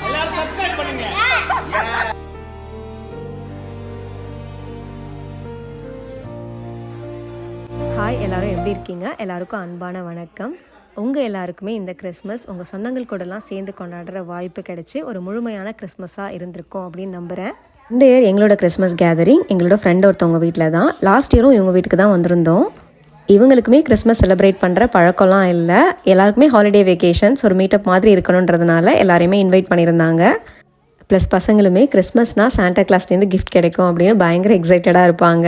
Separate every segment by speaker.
Speaker 1: எல்லாரும் சப்ஸ்கிரைப் பண்ணுங்க.
Speaker 2: ஹாய், எல்லோரும் எப்படி இருக்கீங்க? எல்லாருக்கும் அன்பான வணக்கம். உங்கள் எல்லாருக்குமே இந்த கிறிஸ்மஸ் உங்கள் சொந்தங்கள் கூடலாம் சேர்ந்து கொண்டாடுற வாய்ப்பு கிடைச்சி ஒரு முழுமையான கிறிஸ்மஸாக இருந்திருக்கும் அப்படின்னு நம்புகிறேன். இந்த இயர் எங்களோட கிறிஸ்மஸ் கேதரிங் எங்களோட ஃப்ரெண்ட் ஒருத்தவங்க வீட்டில் தான். லாஸ்ட் இயரும் இவங்க வீட்டுக்கு தான் வந்திருந்தோம். இவங்களுக்குமே கிறிஸ்மஸ் செலிப்ரேட் பண்ணுற பழக்கம்லாம் இல்லை. எல்லாருக்குமே ஹாலிடே வெக்கேஷன்ஸ் ஒரு மீட்டப் மாதிரி இருக்கணுன்றதுனால எல்லாரையுமே இன்வைட் பண்ணியிருந்தாங்க. ப்ளஸ் பசங்களுமே கிறிஸ்மஸ்னால் சாண்டா கிளாஸ்லேருந்து கிஃப்ட் கிடைக்கும் அப்படின்னு பயங்கர எக்ஸைட்டடாக இருப்பாங்க.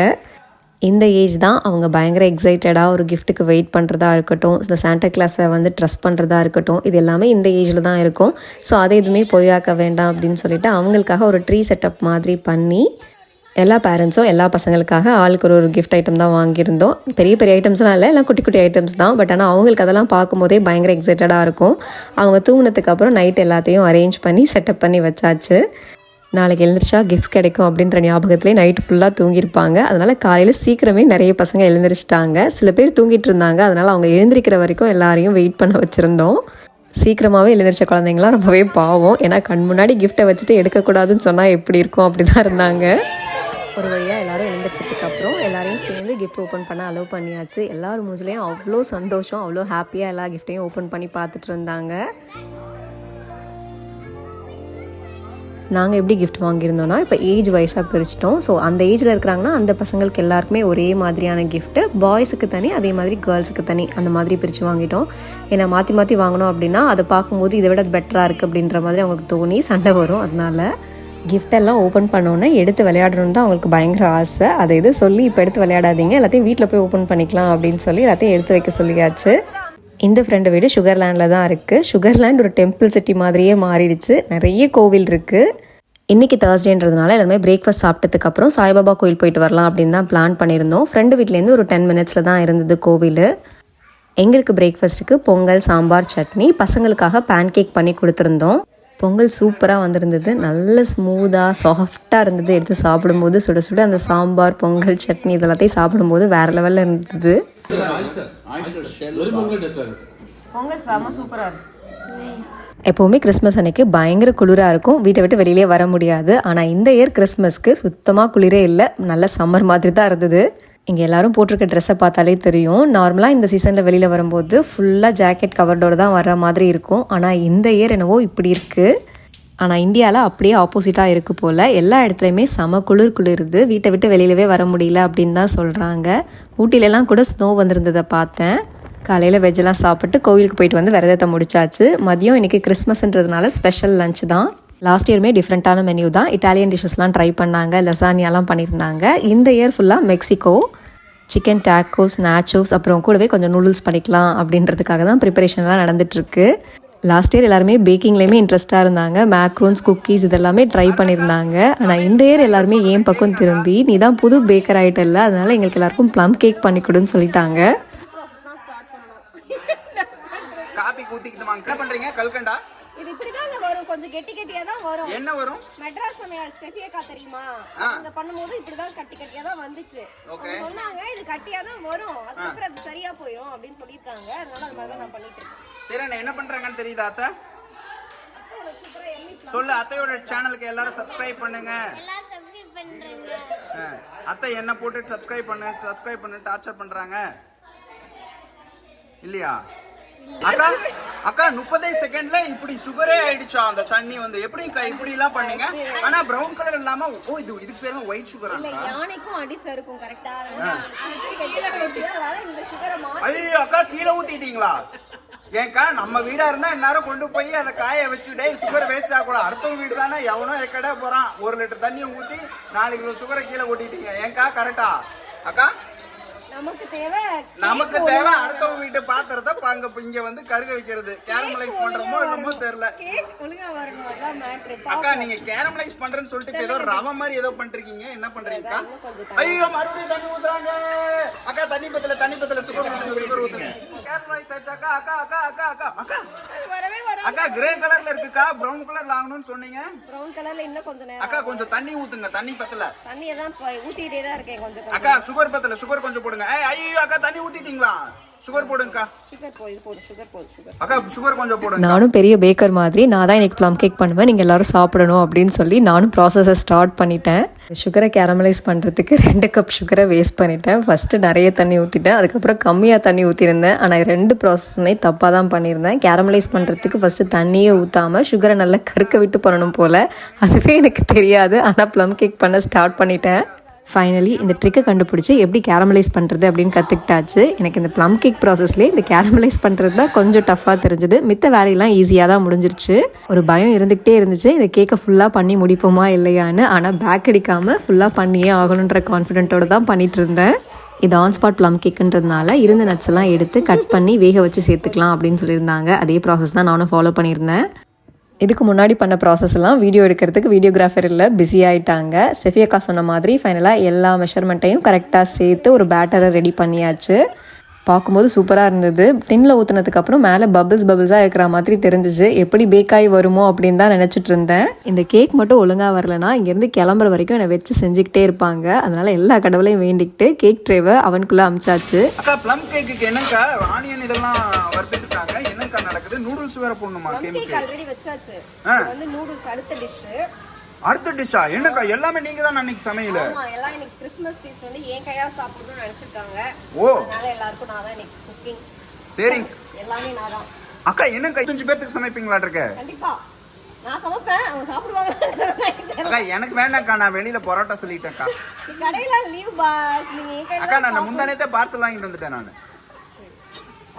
Speaker 2: இந்த ஏஜ் தான் அவங்க பயங்கர எக்ஸைட்டடாக ஒரு கிஃப்ட்டுக்கு வெயிட் பண்ணுறதா இருக்கட்டும், இந்த சாண்டா கிளாஸை வந்து ட்ரஸ்ட் பண்ணுறதா இருக்கட்டும், இது எல்லாமே இந்த ஏஜில் தான் இருக்கும். ஸோ அதை எதுவுமே பொய்யாக்க வேண்டாம் அப்படின்னு சொல்லிட்டு அவங்களுக்காக ஒரு ட்ரீ செட்டப் மாதிரி பண்ணி எல்லா பேரண்ட்ஸும் எல்லா பசங்களுக்காக ஆளுக்கு ஒரு கிஃப்ட் ஐட்டம் தான் வாங்கியிருந்தோம். பெரிய பெரிய ஐட்டம்ஸ்லாம் இல்லை, எல்லாம் குட்டி குட்டி ஐட்டம்ஸ் தான். பட் ஆனால் அவங்களுக்கு அதெல்லாம் பார்க்கும்போதே பயங்கர எக்ஸைட்டடாக இருக்கும். அவங்க தூங்கினதுக்கு அப்புறம் நைட் எல்லாத்தையும் அரேஞ்ச் பண்ணி செட்டப் பண்ணி வச்சாச்சு. நாளைக்கு எழுந்திரிச்சா கிஃப்ட்ஸ் கிடைக்கும் அப்படின்ற ஞாபகத்துலேயே நைட்டு ஃபுல்லாக தூங்கியிருப்பாங்க. அதனால் காலையில் சீக்கிரமே நிறைய பசங்க எழுந்திரிச்சிட்டாங்க. சில பேர் தூங்கிட்டு இருந்தாங்க. அதனால் அவங்க எழுந்திரிக்கிற வரைக்கும் எல்லாரையும் வெயிட் பண்ண வச்சுருந்தோம். சீக்கிரமாகவே எழுந்திரிச்ச குழந்தைங்களாம் ரொம்பவே பாவம். ஏன்னா கண் முன்னாடி கிஃப்ட்டை வச்சுட்டு எடுக்கக்கூடாதுன்னு சொன்னால் எப்படி இருக்கும், அப்படி தான் இருந்தாங்க. ஒரு வழியாக எல்லோரும் எழுந்திரிச்சதுக்கப்புறம் எல்லாரையும் சேர்ந்து கிஃப்ட் ஓப்பன் பண்ண அலோவ் பண்ணியாச்சு. எல்லாரும் மூஞ்சிலையும் அவ்வளோ சந்தோஷம், அவ்வளோ ஹாப்பியாக எல்லா கிஃப்ட்டையும் ஓப்பன் பண்ணி பார்த்துட்டு இருந்தாங்க. நாங்கள் எப்படி கிஃப்ட் வாங்கியிருந்தோன்னா இப்போ ஏஜ் வைஸாக பிரிச்சிட்டோம். ஸோ அந்த ஏஜில் இருக்கிறாங்கன்னா அந்த பசங்களுக்கு எல்லாருக்குமே ஒரே மாதிரியான கிஃப்ட்டு, பாய்ஸுக்கு தனி, அதே மாதிரி கேர்ள்ஸுக்கு தனி, அந்த மாதிரி பிரித்து வாங்கிட்டோம். ஏன்னா மாற்றி மாற்றி வாங்கினோம் அப்படின்னா அதை பார்க்கும்போது இதை விட அது பெட்டராக இருக்குது அப்படின்ற மாதிரி அவங்களுக்கு தோணி சண்டை வரும். அதனால கிஃப்டெல்லாம் ஓப்பன் பண்ணோன்னே எடுத்து விளையாடணுன்னு தான் அவங்களுக்கு பயங்கர ஆசை. அதை எது சொல்லி இப்போ எடுத்து விளையாடாதீங்க, எல்லாத்தையும் வீட்டில் போய் ஓப்பன் பண்ணிக்கலாம் அப்படின்னு சொல்லி எல்லாத்தையும் எடுத்து வைக்க சொல்லியாச்சு. இந்த ஃப்ரெண்டு வீடு சுகர்லேண்டில் தான் இருக்குது. சுகர்லேண்ட் ஒரு டெம்பிள் சிட்டி மாதிரியே மாறிடுச்சு. நிறைய கோவில் இருக்குது. இன்றைக்கி தேர்ஸ்டேன்றதுனால எல்லாருமே பிரேக்ஃபாஸ்ட் சாப்பிட்டதுக்கப்புறம் சாய்பாபா கோயில் போயிட்டு வரலாம் அப்படின்னு தான் பிளான் பண்ணியிருந்தோம். ஃப்ரெண்டு வீட்டிலேருந்து ஒரு 10 மினிட்ஸில் தான் இருந்தது கோவில். எங்களுக்கு பிரேக்ஃபாஸ்ட்டுக்கு பொங்கல், சாம்பார், சட்னி, பசங்களுக்காக பேன் கேக் பண்ணி கொடுத்துருந்தோம். பொங்கல் சூப்பராக வந்திருந்தது. நல்ல ஸ்மூத்தாக சாஃப்டாக இருந்தது. எடுத்து சாப்பிடும்போது சுட சுட அந்த சாம்பார், பொங்கல், சட்னி இதெல்லாத்தையும் சாப்பிடும்போது வேறு லெவலில் இருந்தது. பொங்கல் செம்ம சூப்பராக இருக்கும். எப்போவுமே கிறிஸ்மஸ் அன்னைக்கு பயங்கர குளிராக இருக்கும், வீட்டை விட்டு வெளியிலே வர முடியாது. ஆனால் இந்த இயர் கிறிஸ்மஸ்க்கு சுத்தமாக குளிரே இல்லை, நல்ல சம்மர் மாதிரி தான் இருந்தது. இங்கே எல்லோரும் போட்டிருக்க ட்ரெஸ்ஸை பார்த்தாலே தெரியும். நார்மலாக இந்த சீசனில் வெளியில் வரும்போது ஃபுல்லாக ஜாக்கெட் கவர்டோடு தான் வர மாதிரி இருக்கும். ஆனால் இந்த இயர் என்னவோ இப்படி இருக்குது. ஆனால் இந்தியாவில் அப்படியே ஆப்போசிட்டாக இருக்குது போல். எல்லா இடத்துலையுமே செம குளிருது, வீட்டை விட்டு வெளியிலவே வர முடியல அப்படின்னு தான் சொல்கிறாங்க. ஊட்டிலெலாம் கூட ஸ்னோ வந்திருந்ததை பார்த்தேன். காலையில் வெஜ்ஜெல்லாம் சாப்பிட்டு கோவிலுக்கு போயிட்டு வந்து விரதத்தை முடிச்சாச்சு. மதியம் இன்றைக்கி கிறிஸ்மஸ்ன்றதுனால ஸ்பெஷல் லஞ்ச் தான். லாஸ்ட் இயருமே டிஃப்ரெண்ட்டான மெனு தான். இட்டாலியன் டிஷ்ஷஸ்லாம் ட்ரை பண்ணாங்க, லசானியாலாம் பண்ணியிருந்தாங்க. இந்த இயர் ஃபுல்லாக மெக்சிகோ சிக்கன் டாக்கோஸ், நாச்சோஸ், அப்புறம் கூடவே கொஞ்சம் நூடுல்ஸ் பண்ணிக்கலாம் அப்படின்றதுக்காக தான் ப்ரிப்பரேஷன்லாம் நடந்துகிட்ருக்கு. லாஸ்ட் இயர் எல்லாருமே பேக்கிங்லேயுமே இன்ட்ரெஸ்ட்டாக இருந்தாங்க. மேக்ரோன்ஸ், குக்கீஸ் இதெல்லாமே ட்ரை பண்ணியிருந்தாங்க. ஆனால் இந்த இயர் எல்லாருமே ஏன் பக்கம் திரும்பி நீ தான் புது பேக்கர் ஆகிட்டல, அதனால் எங்களுக்கு எல்லாருக்கும் ப்ளம் கேக் பண்ணி கொடுன்னு சொல்லிட்டாங்க.
Speaker 3: என்ன பண்றீங்க? கல்கண்டா
Speaker 4: இது இப்படி தான் வரும், கொஞ்சம் கெட்டியா தான் வரும்.
Speaker 3: என்ன வரும்?
Speaker 4: மெட்ராஸ் சமையல் ஸ்டெஃபியக்கா தெரியுமா? அங்க பண்ணும்போது இப்படி தான் கட்டியா தான் வந்துச்சு. சொன்னாங்க இது கட்டியா தான் வரும், அதுக்கப்புறம் அது சரியா போயிடும் அப்படின்னு சொல்லிருக்காங்க. அதனால அந்த மாதிரி தான் நான் பண்ணிட்டு இருக்கேன்.
Speaker 3: தெரியல என்ன பண்றாங்கன்னு தெரியுதா அத்தை? சொல்லு, அத்தையோட சேனலுக்கு எல்லாரும் சப்ஸ்கிரைப் பண்ணுங்க.
Speaker 5: எல்லாரும் சப்ஸ்கிரைப் பண்றீங்க.
Speaker 3: அத்தை என்ன போட்டு சப்ஸ்கிரைப் பண்ணு டார்ச்சர் பண்றாங்க இல்லையா? அக்கா அக்கா 30 செகண்ட்ல இப்படி சுகரே ஆயிடுச்சா? அந்த தண்ணி வந்து எப்படி இப்படி எல்லாம் பண்ணீங்க? ஆனா பிரவுன் கலர் இல்லாம இதுக்கு பேரு ஒயிட் சுகர்.
Speaker 4: இல்ல, யானைக்கும் அடிச இருக்கும் கரெக்ட்டா. இந்த சுகரை
Speaker 3: ஐயோ அக்கா கீழே ஊத்திட்டீங்களா? ஏன்க்கா நம்ம வீடா இருந்தா எல்லாரும் கொண்டு போய் அதை காய வச்சுட்டே சுகர் வேஸ்ட் ஆகக்கூடாது. அடுத்தவங்க வீடு தானே, எவனோ எக்கடா போறான் 1 லிட்டர் தண்ணியை ஊத்தி 4 கிலோ சுகரை கீழே ஊட்டிட்டீங்க. ஏன்க்கா கரெக்டா? அக்கா
Speaker 4: நமக்கு தேவை
Speaker 3: அடுத்தவங்க வீட்டு பாத்திரத்தை இங்க வந்து கருக வைக்கிறது, கேரமலைஸ் பண்றோமோ என்னமோ தெரியல. அக்கா நீங்க கேரமலைஸ் பண்றேன்னு சொல்லிட்டு ஏதோ ரவ மாதிரி ஏதோ பண்றீங்க, என்ன பண்றீங்க? ஐயோ மறுபடியும் தண்ணி ஊத்துறாங்க. அக்கா தண்ணி பத்தல சுகர் ஊத்துங்க. கேரமலைஸ் ஆயிடுச்சு அக்கா. அக்கா அக்கா அக்கா அக்கா அக்கா
Speaker 4: வரவே வராது.
Speaker 3: அக்கா கிரே கலர்ல இருக்குக்கா, பிரவுன் கலர்ல ஆகணும்னு சொன்னீங்க.
Speaker 4: ப்ரௌன் கலர்ல இன்னும் கொஞ்சம் நேரம்.
Speaker 3: அக்கா கொஞ்சம் தண்ணி ஊத்துங்க, தண்ணி பத்தல.
Speaker 4: தண்ணியை தான் ஊத்திட்டே தான் இருக்கேன் கொஞ்சம்.
Speaker 3: அக்கா சுகர் பத்தல, சுகர் கொஞ்சம் போடுங்க. ஐயோ அக்கா தண்ணி ஊத்திட்டீங்களா? சுகர் போடுங்கக்கா.
Speaker 4: சுகர் போதும் சுகர்.
Speaker 3: அக்கா சுகர் கொஞ்சம் போடுங்க.
Speaker 2: நானும் பெரிய பேக்கர் மாதிரி நான் தான் இன்னைக்கு ப்ளம் கேக் பண்ணுவேன், நீங்கள் எல்லாரும் சாப்பிடணும் அப்படின்னு சொல்லி நானும் ப்ராசஸை ஸ்டார்ட் பண்ணிட்டேன். சுகரை கேரமலைஸ் பண்ணுறதுக்கு 2 கப் சுகரை வேஸ்ட் பண்ணிட்டேன். ஃபஸ்ட்டு நிறைய தண்ணி ஊற்றிட்டேன், அதுக்கப்புறம் கம்மியாக தண்ணி ஊற்றிருந்தேன். ஆனால் 2 ப்ராசஸுமே தப்பாக தான் பண்ணியிருந்தேன். கேரமலைஸ் பண்ணுறதுக்கு ஃபஸ்ட்டு தண்ணியே ஊற்றாமல் சுகரை நல்லா கருக்க விட்டு பண்ணணும் போல். அதுவே எனக்கு தெரியாது, ஆனால் ப்ளம் கேக் பண்ண ஸ்டார்ட் பண்ணிட்டேன். ஃபைனலி இந்த ட்ரிக்கை கண்டுபிடிச்சி எப்படி கேரமலைஸ் பண்ணுறது அப்படின்னு கற்றுக்கிட்டாச்சு. எனக்கு இந்த ப்ளம் கேக் ப்ராசஸ்லேயே இந்த கேரமலைஸ் பண்ணுறது தான் கொஞ்சம் டஃப்பாக தெரிஞ்சுது. மித்த வேலையெல்லாம் ஈஸியாக தான் முடிஞ்சிருச்சு. ஒரு பயம் இருந்துகிட்டே இருந்துச்சு, இந்த கேக்கை ஃபுல்லாக பண்ணி முடிப்போமா இல்லையான்னு. ஆனால் பேக் அடிக்காமல் ஃபுல்லாக பண்ணியே ஆகணுன்ற கான்ஃபிடென்ட்டோடு தான் பண்ணிகிட்டு இருந்தேன். இது ஆன் ஸ்பாட் ப்ளம் கேக்குன்றதுனால இருந்த நட்ஸ் எல்லாம் எடுத்து கட் பண்ணி வேக வச்சு சேர்த்துக்கலாம் அப்படின்னு சொல்லியிருந்தாங்க. அதே ப்ராசஸ் தான் நானும் ஃபாலோ பண்ணியிருந்தேன். இதுக்கு முன்னாடி பண்ண ப்ராசஸ் எல்லாம் வீடியோ எடுக்கிறதுக்கு வீடியோகிராஃபர் இல்லை, பிஸி ஆகிட்டாங்க. ஸ்டெஃபி அக்கா சொன்ன மாதிரி ஃபைனலாக எல்லா மெஷர்மெண்ட்டையும் கரெக்டாக சேர்த்து ஒரு பேட்டரை ரெடி பண்ணியாச்சு. பார்க்கும்போது சூப்பராக இருந்தது. டின்னில் ஊற்றினதுக்கப்புறம் மேலே பபிள்ஸாக இருக்கிற மாதிரி தெரிஞ்சிச்சு. எப்படி பேக்காகி வருமோ அப்படின்னு தான் நினச்சிட்டு இருந்தேன். இந்த கேக் மட்டும் ஒழுங்காக வரலனா இங்கேருந்து கிளம்புற வரைக்கும் என்னை வச்சு செஞ்சுக்கிட்டே இருப்பாங்க. அதனால எல்லா கடவுளையும் வேண்டிக்கிட்டு கேக் ட்ரேவை அவனுக்குள்ளே அமிச்சாச்சு.
Speaker 3: அக்கா ப்ளம் கேக்குக்கு என்னக்கா ஆனியன் இதெல்லாம் வறுத்துட்டு இருக்காங்க, என்னக்கா நடக்குது? நூடுல்ஸ் வேற போடணுமா?
Speaker 4: கேக் ஆல்ரெடி வச்சாச்சு. வந்து நூடுல்ஸ் அடுத்த டிஷ்.
Speaker 3: அடுத்த டிஷ்ஷா? என்னக்கா எல்லாமே நீங்க தான் அன்னைக்கு சமையல?
Speaker 4: ஆமா, எல்லாம் இன்னைக்கு கிறிஸ்மஸ் ஃபீஸ்ட் வந்து ஏன் கையா சாப்பிடணும்னு நினைச்சிட்டாங்க.
Speaker 3: ஓ,
Speaker 4: அதனால எல்லாருக்கும் நான் தான் இன்னைக்கு குக்கிங்.
Speaker 3: சரி,
Speaker 4: எல்லாமே நான் தான்.
Speaker 3: அக்கா என்னக்கா 5 பேத்துக்கு சமைப்பீங்களா இருக்க?
Speaker 4: கண்டிப்பா நான் சமைப்பேன், அவங்க சாப்பிடுவாங்க.
Speaker 3: அக்கா எனக்கு வேண்டாம்க்கா, நான் வெளியில பரோட்டா சொல்லிட்டேன்க்கா.
Speaker 4: நீ கடையில லீவ் பாஸ், நீங்க ஏன் கையில?
Speaker 3: அக்கா நான் முந்தானேத்தே பார்சல் வாங்கிட்டு வந்துட்டேன் நான்.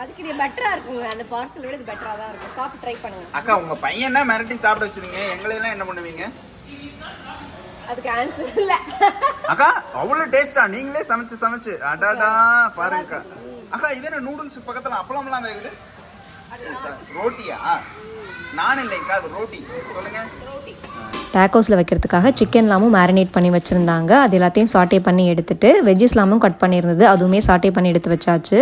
Speaker 4: அதுக்கு இது பெட்டரா இருக்குங்க, அந்த பார்சல் விட இது பெட்டரா தான் இருக்கும். சாப்பிட்டு ட்ரை பண்ணுங்க.
Speaker 3: அக்கா உங்க பையனா மிரட்டி சாப்பிட வச்சிருங்க, எங்களை எல்லாம் என்ன பண்ணுவீங்க?
Speaker 4: அதுக்கு ஆன்சர் இல்ல.
Speaker 3: அக்கா அவ்வளவு டேஸ்டா நீங்களே சமைச்சு அடாடா பாருங்கக்கா. அக்கா இது என்ன நூடுல்ஸ் பக்கத்துல அப்பளம் எல்லாம் வேகுது? ரோட்டியா? நான் இல்லைங்கக்கா, அது ரோட்டி. சொல்லுங்க.
Speaker 2: டேக்கோஸில் வைக்கிறதுக்காக சிக்கன்லாமும் மேரினேட் பண்ணி வச்சுருந்தாங்க. அது எல்லாத்தையும் சாட்டே பண்ணி எடுத்துகிட்டு வெஜ்ஜஸ்லாமும் கட் பண்ணியிருந்தது, அதுவுமே சாட்டே பண்ணி எடுத்து வச்சாச்சு.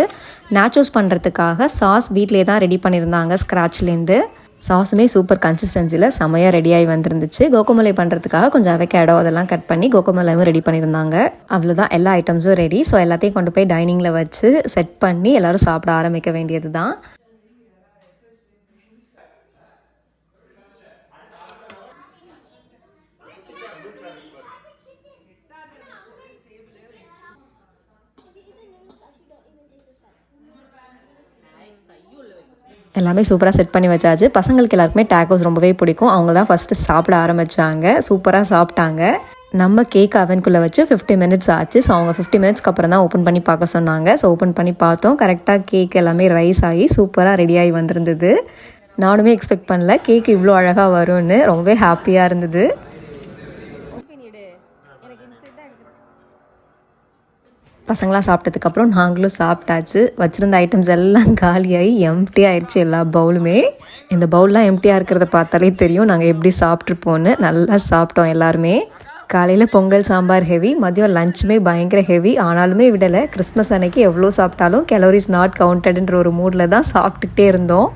Speaker 2: நேச்சோஸ் பண்ணுறதுக்காக சாஸ் வீட்டிலே தான் ரெடி பண்ணியிருந்தாங்க ஸ்க்ராட்ச்லேருந்து. சாஸுமே சூப்பர் கன்சிஸ்டன்சியில் செமையாக ரெடியாகி வந்துருந்துச்சு. கோகோமலை பண்ணுறதுக்காக கொஞ்சம் அவகேடோ அதெல்லாம் கட் பண்ணி கோகோமலையும் ரெடி பண்ணியிருந்தாங்க. அவ்வளோதான், எல்லா ஐட்டம்ஸும் ரெடி. ஸோ எல்லாத்தையும் கொண்டு போய் டைனிங்கில் வச்சு செட் பண்ணி எல்லோரும் சாப்பிட ஆரம்பிக்க வேண்டியது தான். எல்லாமே சூப்பராக செட் பண்ணி வச்சாச்சு. பசங்களுக்கு எல்லாருக்குமே டேக்கோஸ் ரொம்பவே பிடிக்கும். அவங்க தான் ஃபஸ்ட்டு சாப்பிட ஆரம்பித்தாங்க. சூப்பராக சாப்பிட்டாங்க. நம்ம கேக் அவனுக்குள்ளே வச்சு 50 மினிட்ஸ் ஆச்சு. ஸோ அவங்க 50 மினிட்ஸ்க்கு அப்புறம் தான் ஓப்பன் பண்ணி பார்க்க சொன்னாங்க. ஸோ ஓப்பன் பண்ணி பார்த்தோம், கரெக்டாக கேக் எல்லாமே ரைஸ் ஆகி சூப்பராக ரெடியாகி வந்திருந்தது. நானுமே எக்ஸ்பெக்ட் பண்ணல கேக் இவ்வளோ அழகாக வரும்னு. ரொம்பவே ஹாப்பியாக இருந்தது. பசங்களாம் சாப்பிட்டதுக்கப்புறம் நாங்களும் சாப்பிட்டாச்சு. வச்சுருந்த ஐட்டம்ஸ் எல்லாம் காலியாகி எம்டி ஆயிடுச்சு எல்லா பவுலுமே. இந்த பவுல்லாம் எம்டியாக இருக்கிறத பார்த்தாலே தெரியும் நாங்கள் எப்படி சாப்பிட்ருப்போன்னு. நல்லா சாப்பிட்டோம் எல்லாருமே. காலையில் பொங்கல் சாம்பார் ஹெவி, மதியம் லஞ்சுமே பயங்கர ஹெவி. ஆனாலுமே விடலை, கிறிஸ்மஸ் அன்னைக்கு எவ்வளோ சாப்பிட்டாலும் கேலோரிஸ் நாட் கவுண்டட்ன்ற ஒரு மூடில் தான் சாப்பிட்டுக்கிட்டே இருந்தோம்.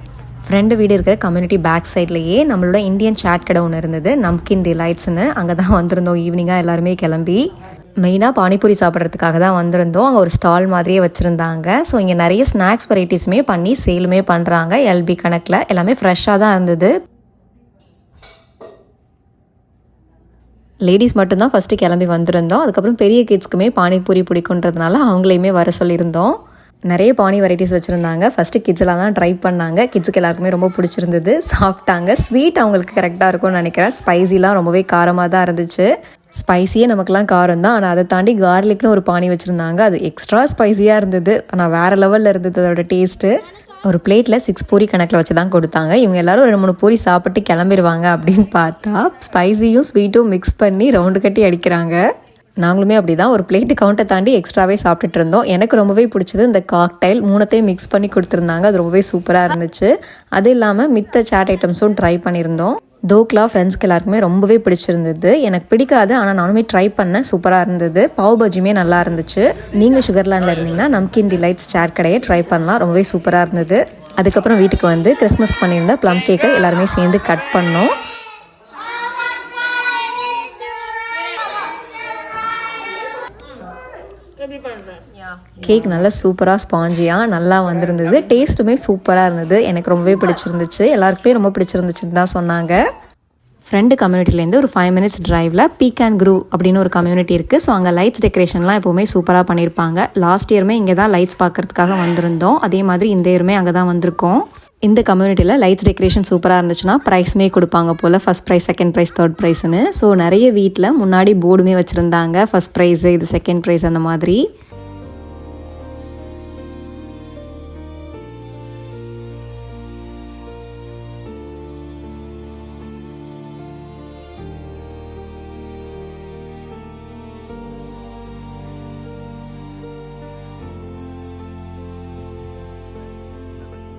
Speaker 2: ஃப்ரெண்டு வீடு இருக்கிற கம்யூனிட்டி பேக் சைட்லேயே நம்மளோட இந்தியன் சாட் கடை ஒன்று இருந்தது, நம்கின் டிலைட்ஸ்னு. அங்கே தான் வந்திருந்தோம் ஈவினிங்காக எல்லாருமே கிளம்பி. மெயினாக பானிபூரி சாப்பிட்றதுக்காக தான் வந்திருந்தோம். அங்கே ஒரு ஸ்டால் மாதிரியே வச்சுருந்தாங்க. ஸோ இங்கே நிறைய ஸ்நாக்ஸ் வெரைட்டிஸுமே பண்ணி சேலுமே பண்ணுறாங்க. எல்பி கணக்கில் எல்லாமே ஃப்ரெஷ்ஷாக தான் இருந்தது. லேடிஸ் மட்டும்தான் ஃபஸ்ட்டு கிளம்பி வந்திருந்தோம். அதுக்கப்புறம் பெரிய கிட்ஸ்க்குமே பானிபூரி பிடிக்குன்றதுனால அவங்களையுமே வர சொல்லியிருந்தோம். நிறைய பானி வெரைட்டிஸ் வச்சுருந்தாங்க. ஃபஸ்ட்டு கிட்ஸ்லாம் தான் ட்ரை பண்ணாங்க. கிட்ஸுக்கு எல்லாருக்குமே ரொம்ப பிடிச்சிருந்தது, சாப்பிட்டாங்க. ஸ்வீட் அவங்களுக்கு கரெக்டாக இருக்கும்னு நினைக்கிறேன். ஸ்பைசிலாம் ரொம்பவே காரமாக தான் இருந்துச்சு. ஸ்பைஸியே நமக்குலாம் காரம் தான், ஆனால் அதை தாண்டி கார்லிக்னு ஒரு பானி வச்சுருந்தாங்க. அது எக்ஸ்ட்ரா ஸ்பைஸியாக இருந்தது, ஆனால் வேறு லெவலில் இருந்தது அதோட டேஸ்ட்டு. ஒரு பிளேட்டில் 6 பூரி கணக்கில் வச்சு தான் கொடுத்தாங்க. இவங்க எல்லோரும் 2-3 பூரி சாப்பிட்டு கிளம்பிடுவாங்க அப்படின்னு பார்த்தா ஸ்பைஸியும் ஸ்வீட்டும் மிக்ஸ் பண்ணி ரவுண்டு கட்டி அடிக்கிறாங்க. நாங்களுமே அப்படி தான் ஒரு பிளேட்டு கவுண்டை தாண்டி எக்ஸ்ட்ராவே சாப்பிட்டுட்டு இருந்தோம். எனக்கு ரொம்பவே பிடிச்சது இந்த காக்டைல் 3த்தையும் மிக்ஸ் பண்ணி கொடுத்துருந்தாங்க. அது ரொம்பவே சூப்பராக இருந்துச்சு. அது இல்லாமல் மித்த சாட் ஐட்டம்ஸும் ட்ரை பண்ணியிருந்தோம். தோக்லா ஃப்ரெண்ட்ஸ்க்கு எல்லாருக்குமே ரொம்பவே பிடிச்சிருந்தது. எனக்கு பிடிக்காது, ஆனால் நானுமே ட்ரை பண்ணேன், சூப்பராக இருந்தது. பாவ் பஜ்ஜியுமே நல்லா இருந்துச்சு. நீங்கள் சுகர்லேண்டில் இருந்தீங்கன்னா நம்கின் டிலைட்ஸ் சாட் கடையை ட்ரை பண்ணலாம், ரொம்பவே சூப்பராக இருந்தது. அதுக்கப்புறம் வீட்டுக்கு வந்து கிறிஸ்மஸ்க்கு பண்ணியிருந்த ப்ளம் கேக்கை எல்லாருமே சேர்ந்து கட் பண்ணோம். கேக் நல்லா சூப்பராக ஸ்பாஞ்சியாக நல்லா வந்திருந்தது. டேஸ்ட்டுமே சூப்பராக இருந்தது. எனக்கு ரொம்பவே பிடிச்சிருந்துச்சு. எல்லாருக்குமே ரொம்ப பிடிச்சிருந்துச்சுன்னு தான் சொன்னாங்க. ஃப்ரெண்டு கம்யூனிட்டிலேருந்து ஒரு 5 minutes டிரைவில் பீக் அண்ட் க்ரூ அப்படின்னு ஒரு கம்யூனிட்டி இருக்குது. ஸோ அங்கே லைட்ஸ் டெக்கரேஷன்லாம் எப்போவுமே சூப்பராக பண்ணியிருப்பாங்க. லாஸ்ட் இயருமே இங்கே தான் லைட்ஸ் பார்க்குறதுக்காக வந்திருந்தோம். அதே மாதிரி இந்த இயருமே அங்கே தான் வந்திருக்கோம். இந்த கம்யூனிட்டியில் லைட்ஸ் டெக்கரேஷன் சூப்பராக இருந்துச்சுன்னா ப்ரைஸுமே கொடுப்பாங்க போல், first prize, second prize, third ப்ரைஸ்னு. ஸோ நிறைய வீட்டில் முன்னாடி போர்டுமே வச்சுருந்தாங்க, ஃபஸ்ட் ப்ரைஸு, இது செகண்ட் ப்ரைஸ் அந்த மாதிரி.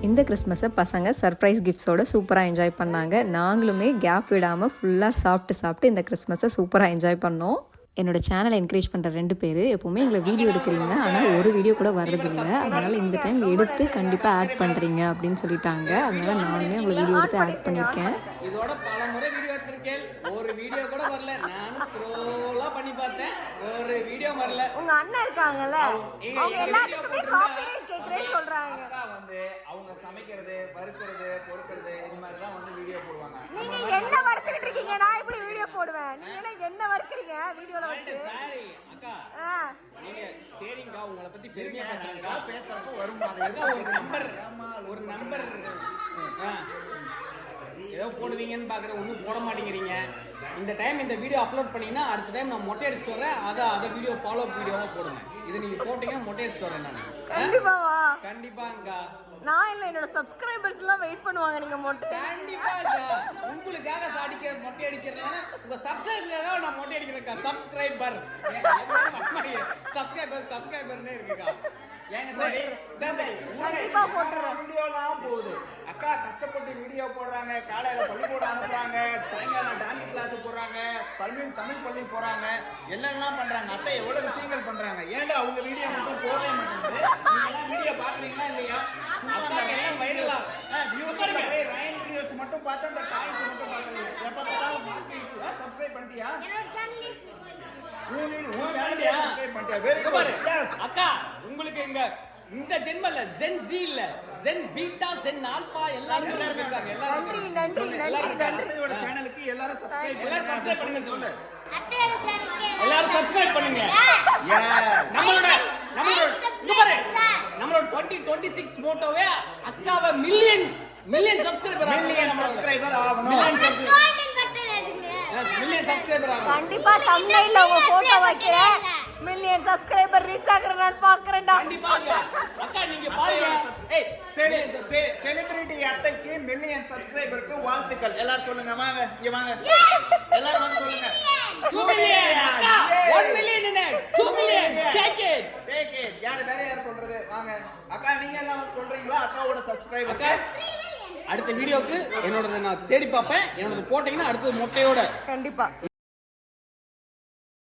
Speaker 2: இந்த கிறிஸ்மஸை பசங்க சர்ப்ரைஸ் கிஃப்ட்ஸோட சூப்பராக என்ஜாய் பண்ணாங்க. நாங்களுமே கேப் விடாமல் ஃபுல்லாக சாப்பிட்டு இந்த கிறிஸ்மஸை சூப்பராக என்ஜாய் பண்ணோம். என்னோடய சேனலை என்கரேஜ் பண்ணுற 2 பேர் எப்போவுமே எங்களை வீடியோ எடுக்கிறீங்க, ஆனால் ஒரு வீடியோ கூட வர்றதில்லை. அதனால் இந்த டைம் எடுத்து கண்டிப்பாக ஆட் பண்ணுறீங்க அப்படின்னு சொல்லிட்டாங்க. அதனால நானுமே உங்களை வீடியோ எடுத்து ஆட் பண்ணியிருக்கேன்.
Speaker 1: இதோட பல முறை வீடியோ எடுத்திருக்கேன், ஒரு வீடியோ கூட வரல. நானும் ஸ்க்ரோலா பண்ணி பார்த்தேன், ஒரு வீடியோ வரல.
Speaker 4: உங்க அண்ணன் இருக்காங்கல்ல, அவங்க எல்லாத்துக்குமே காப்பிரைட் கேக்குறேன்னு சொல்றாங்க.
Speaker 3: வந்து அவங்க சமைக்கிறது, வறுக்கிறது, பொறுக்கிறது இந்த மாதிரி தான் வந்து வீடியோ போடுவாங்க.
Speaker 4: நீங்க என்ன வறுத்துக்கிட்டு இருக்கீங்க? நான் எப்படி வீடியோ போடுவேன்? நீங்க என்ன வறுக்குறீங்க வீடியோல வச்சு?
Speaker 1: சாரி அக்கா, நீங்க சரிங்கா, உங்களை பத்தி பெருமையா பேசுறீங்க.
Speaker 3: பேசுறப்ப வரும்
Speaker 1: அக்கா, ஒரு நம்பர் ஏதோ போடுவீங்கன்னு பார்க்குறேன், ஒன்றும் போட மாட்டேங்கிறீங்க. இந்த டைம் இந்த வீடியோ அப்லோட் பண்ணீங்கன்னா அடுத்த டைம் நான் மொட்டை அடிச்சுட்டு வரேன். அதை வீடியோ ஃபாலோ அப் வீடியோவாக போடுங்க. இது நீங்கள் போட்டிங்கன்னா மொட்டை அடிச்சுட்டு வரேன் நான்.
Speaker 4: கண்டிப்பாவா?
Speaker 1: கண்டிப்பாங்கா.
Speaker 4: நான் இல்லை, என்னோட சப்ஸ்கிரைபர்ஸ் எல்லாம் வெயிட் பண்ணுவாங்க நீங்க மொட்டை.
Speaker 1: கண்டிப்பாங்க, உங்களுக்காக மொட்டை அடிக்கிறதுனால உங்க சப்ஸ்கிரைபர்ஸாக நான் மொட்டை அடிக்கிறேன்க்கா. சப்ஸ்கிரைபர்னே இருக்குக்கா.
Speaker 4: கண்டிப்பா போட்டுறேன்.
Speaker 3: வீடியோலாம் போகுது. அக்கா கஷ்டப்பட்டு வீடியோ போடுறாங்க, காலையில பள்ளிக்கூடம் அனுப்புறாங்க, சாயங்காலம் டான்ஸ் கிளாஸ் போடுறாங்க, தமிழ் பள்ளி போறாங்க, எல்லாம் பண்றாங்க. அத்தை எவ்வளவு விஷயங்கள் பண்றாங்க. ஏன்டா அவங்க வீடியோ மட்டும் போடவே மாட்டேங்குது? நீங்க வீடியோ பாக்குறீங்களா இல்லையா?
Speaker 1: அக்காக்கு எல்லாம் வைரலா
Speaker 3: ரைன் வீடியோஸ் மட்டும் பார்த்து அந்த காய்ஸ் மட்டும் பாக்குறீங்க. எப்ப பார்த்தாலும் சப்ஸ்கிரைப் பண்ணிட்டியா?
Speaker 1: அக்கா, உங்களுக்கு இந்த ஜென்மல்ல ஜென் ஜி இல்ல, ஜென் பீட்டா, ஜென் ஆல்பா எல்லாரும் இருக்காங்க. எல்லாரும்
Speaker 3: நன்றி. சேனலுக்கு எல்லாரும் சப்ஸ்கிரைப் பண்ணுங்க. சொல்லு,
Speaker 1: எல்லாரும் சப்ஸ்கிரைப் பண்ணுங்க. நம்மளோட 2026 மோட்டோவே அக்காவை மில்லியன் சப்ஸ்கிரைபர் ஆகணும். மில்லியன் சப்ஸ்கிரைபர் ஆகணும்.
Speaker 4: கண்டிப்பா தம்ப்நெயில்ல உங்க போட்டோ வைக்கிறேன். மில்லியன் சப்ஸ்கிரைபர் ரீச் ஆகறேன்னு பார்க்கறேன்டா.
Speaker 1: கண்டிப்பா அக்கா, நீங்க பாருங்க.
Speaker 3: செலிபிரிட்டி அத்தைக்கு மில்லியன் சப்ஸ்கிரைபருக்கு வாழ்த்துக்கள். எல்லாரும் சொல்லுங்க. வாங்க இங்க வாங்க, எல்லாரும் வந்து சொல்லுங்க.
Speaker 1: 2 மில்லியன் அக்கா, 1 மில்லியன் என்ன 2 மில்லியன். Take it.
Speaker 3: யார் வேற யார் சொல்றது? வாங்க அக்கா, நீங்க எல்லாம் வந்து சொல்றீங்களா? அக்காவோட சப்ஸ்கிரைபர்.
Speaker 1: அக்கா, அடுத்த வீடியோக்கு என்னோட நான் தேடி பார்ப்பேன். என்னோட போட்டீங்கன்னா அடுத்தது மொட்டையோட
Speaker 4: கண்டிப்பா